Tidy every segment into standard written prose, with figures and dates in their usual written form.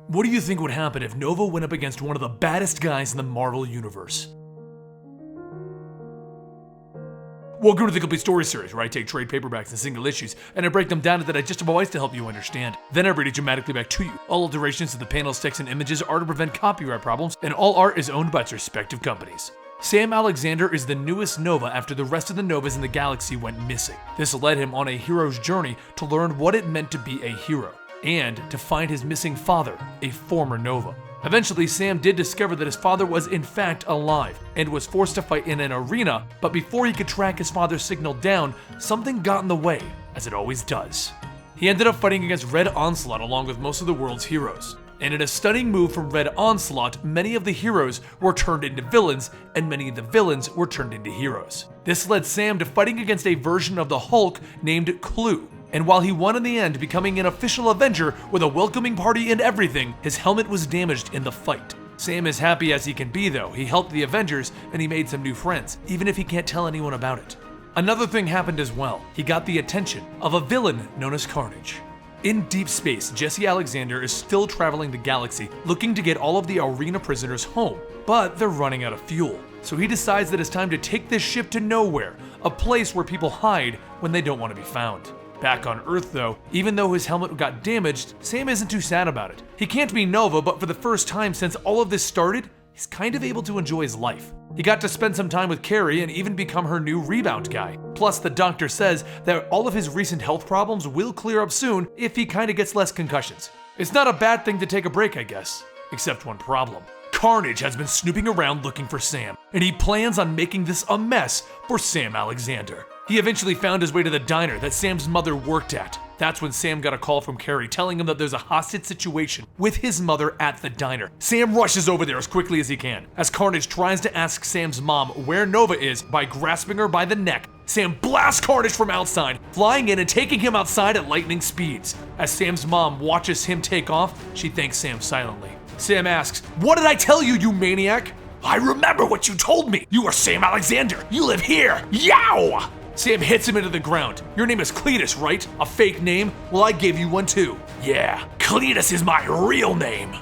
What do you think would happen if Nova went up against one of the baddest guys in the Marvel Universe? Welcome to the Complete Story Series, where I take trade paperbacks and single issues, and I break them down into digestible ways to help you understand. Then I read it dramatically back to you. All alterations to the panels, text, and images are to prevent copyright problems, and all art is owned by its respective companies. Sam Alexander is the newest Nova after the rest of the Novas in the galaxy went missing. This led him on a hero's journey to learn what it meant to be a hero, and to find his missing father, a former Nova. Eventually, Sam did discover that his father was in fact alive and was forced to fight in an arena, but before he could track his father's signal down, something got in the way, as it always does. He ended up fighting against Red Onslaught along with most of the world's heroes. And in a stunning move from Red Onslaught, many of the heroes were turned into villains, and many of the villains were turned into heroes. This led Sam to fighting against a version of the Hulk named Clue. And while he won in the end, becoming an official Avenger with a welcoming party and everything, his helmet was damaged in the fight. Sam is happy as he can be though. He helped the Avengers and he made some new friends, even if he can't tell anyone about it. Another thing happened as well. He got the attention of a villain known as Carnage. In deep space, Jesse Alexander is still traveling the galaxy, looking to get all of the arena prisoners home, but they're running out of fuel. So he decides that it's time to take this ship to nowhere, a place where people hide when they don't want to be found. Back on Earth though, even though his helmet got damaged, Sam isn't too sad about it. He can't be Nova, but for the first time since all of this started, he's kind of able to enjoy his life. He got to spend some time with Carrie and even become her new rebound guy. Plus, the doctor says that all of his recent health problems will clear up soon if he kinda gets less concussions. It's not a bad thing to take a break, I guess. Except one problem. Carnage has been snooping around looking for Sam, and he plans on making this a mess for Sam Alexander. He eventually found his way to the diner that Sam's mother worked at. That's when Sam got a call from Carrie telling him that there's a hostage situation with his mother at the diner. Sam rushes over there as quickly as he can. As Carnage tries to ask Sam's mom where Nova is by grasping her by the neck, Sam blasts Carnage from outside, flying in and taking him outside at lightning speeds. As Sam's mom watches him take off, she thanks Sam silently. Sam asks, "What did I tell you, you maniac?" "I remember what you told me. You are Sam Alexander. You live here. Yow!" Sam hits him into the ground. "Your name is Cletus, right? A fake name? Well, I gave you one too." "Yeah, Cletus is my real name."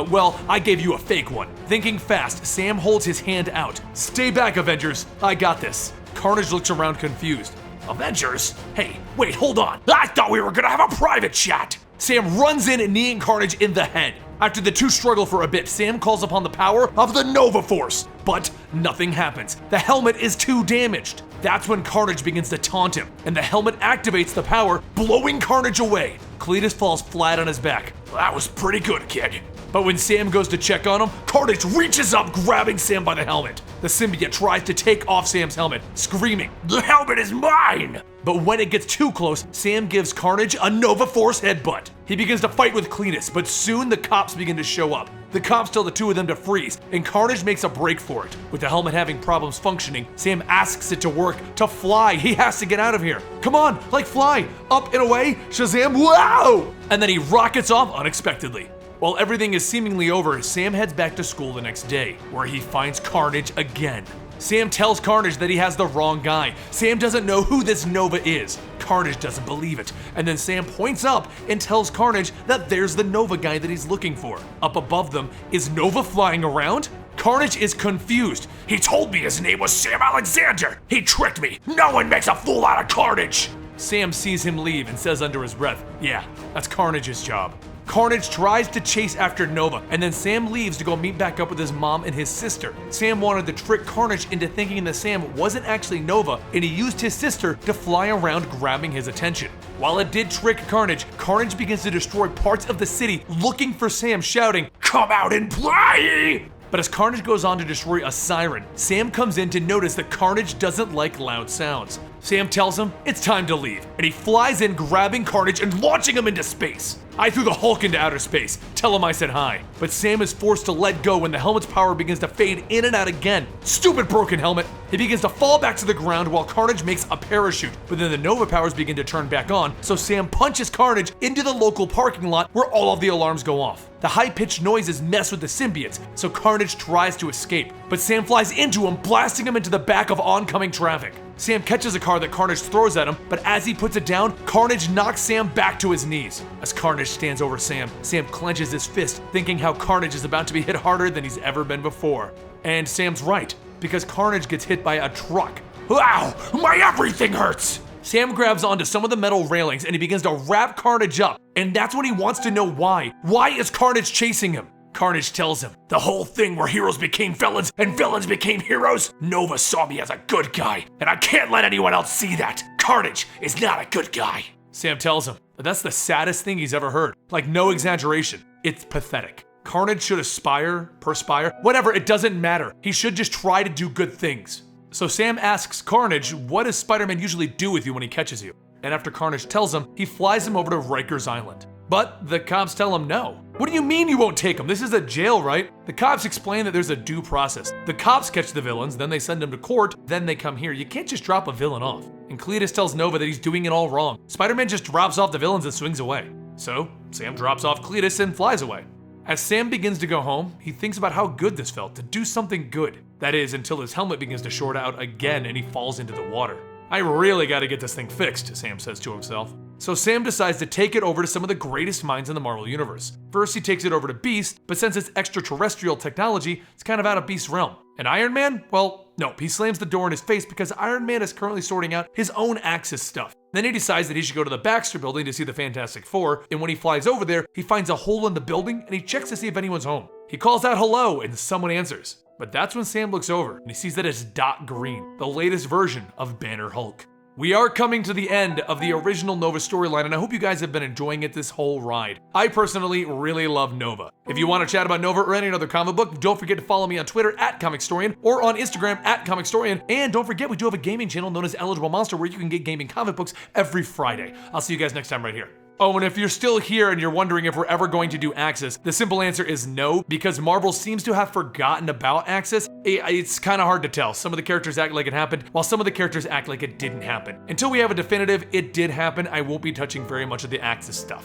Well, I gave you a fake one." Thinking fast, Sam holds his hand out. "Stay back, Avengers. I got this." Carnage looks around confused. "Avengers? Hey, wait, hold on. I thought we were gonna have a private chat." Sam runs in, kneeing Carnage in the head. After the two struggle for a bit, Sam calls upon the power of the Nova Force, but nothing happens. The helmet is too damaged. That's when Carnage begins to taunt him, and the helmet activates the power, blowing Carnage away. Cletus falls flat on his back. "That was pretty good, kid." But when Sam goes to check on him, Carnage reaches up, grabbing Sam by the helmet. The symbiote tries to take off Sam's helmet, screaming, "The helmet is mine!" But when it gets too close, Sam gives Carnage a Nova Force headbutt. He begins to fight with Cletus, but soon the cops begin to show up. The cops tell the two of them to freeze, and Carnage makes a break for it. With the helmet having problems functioning, Sam asks it to work, to fly. He has to get out of here. "Come on, like fly, up and away, Shazam, wow!" And then he rockets off unexpectedly. While everything is seemingly over, Sam heads back to school the next day, where he finds Carnage again. Sam tells Carnage that he has the wrong guy. Sam doesn't know who this Nova is. Carnage doesn't believe it, and then Sam points up and tells Carnage that there's the Nova guy that he's looking for. Up above them, is Nova flying around? Carnage is confused. "He told me his name was Sam Alexander. He tricked me. No one makes a fool out of Carnage." Sam sees him leave and says under his breath, "Yeah, that's Carnage's job." Carnage tries to chase after Nova, and then Sam leaves to go meet back up with his mom and his sister. Sam wanted to trick Carnage into thinking that Sam wasn't actually Nova, and he used his sister to fly around grabbing his attention. While it did trick Carnage, Carnage begins to destroy parts of the city looking for Sam, shouting, "Come out and play!" But as Carnage goes on to destroy a siren, Sam comes in to notice that Carnage doesn't like loud sounds. Sam tells him it's time to leave, and he flies in, grabbing Carnage and launching him into space. "I threw the Hulk into outer space. Tell him I said hi." But Sam is forced to let go when the helmet's power begins to fade in and out again. Stupid broken helmet! He begins to fall back to the ground while Carnage makes a parachute, but then the Nova powers begin to turn back on, so Sam punches Carnage into the local parking lot where all of the alarms go off. The high-pitched noises mess with the symbiotes, so Carnage tries to escape, but Sam flies into him, blasting him into the back of oncoming traffic. Sam catches a car that Carnage throws at him, but as he puts it down, Carnage knocks Sam back to his knees. As Carnage stands over Sam, Sam clenches his fist, thinking how Carnage is about to be hit harder than he's ever been before. And Sam's right, because Carnage gets hit by a truck. Ow! My everything hurts! Sam grabs onto some of the metal railings and he begins to wrap Carnage up, and that's when he wants to know why. Why is Carnage chasing him? Carnage tells him, the whole thing where heroes became villains and villains became heroes? Nova saw me as a good guy, and I can't let anyone else see that. Carnage is not a good guy. Sam tells him that that's the saddest thing he's ever heard. Like, no exaggeration. It's pathetic. Carnage should aspire, perspire, whatever, it doesn't matter. He should just try to do good things. So Sam asks Carnage, what does Spider-Man usually do with you when he catches you? And after Carnage tells him, he flies him over to Rikers Island. But the cops tell him no. What do you mean you won't take him? This is a jail, right? The cops explain that there's a due process. The cops catch the villains, then they send them to court, then they come here. You can't just drop a villain off. And Cletus tells Nova that he's doing it all wrong. Spider-Man just drops off the villains and swings away. So Sam drops off Cletus and flies away. As Sam begins to go home, he thinks about how good this felt to do something good. That is, until his helmet begins to short out again and he falls into the water. I really gotta get this thing fixed, Sam says to himself. So Sam decides to take it over to some of the greatest minds in the Marvel Universe. First he takes it over to Beast, but since it's extraterrestrial technology, it's kind of out of Beast's realm. And Iron Man? Well, no, he slams the door in his face because Iron Man is currently sorting out his own Axis stuff. Then he decides that he should go to the Baxter building to see the Fantastic Four, and when he flies over there, he finds a hole in the building and he checks to see if anyone's home. He calls out hello and someone answers. But that's when Sam looks over and he sees that it's Dot Green, the latest version of Banner Hulk. We are coming to the end of the original Nova storyline, and I hope you guys have been enjoying it this whole ride. I personally really love Nova. If you want to chat about Nova or any other comic book, don't forget to follow me on Twitter @Comicstorian or on Instagram @Comicstorian. And don't forget, we do have a gaming channel known as Eligible Monster where you can get gaming comic books every Friday. I'll see you guys next time right here. Oh, and if you're still here and you're wondering if we're ever going to do Axis, the simple answer is no, because Marvel seems to have forgotten about Axis. It's kind of hard to tell. Some of the characters act like it happened, while some of the characters act like it didn't happen. Until we have a definitive, it did happen, I won't be touching very much of the Axis stuff.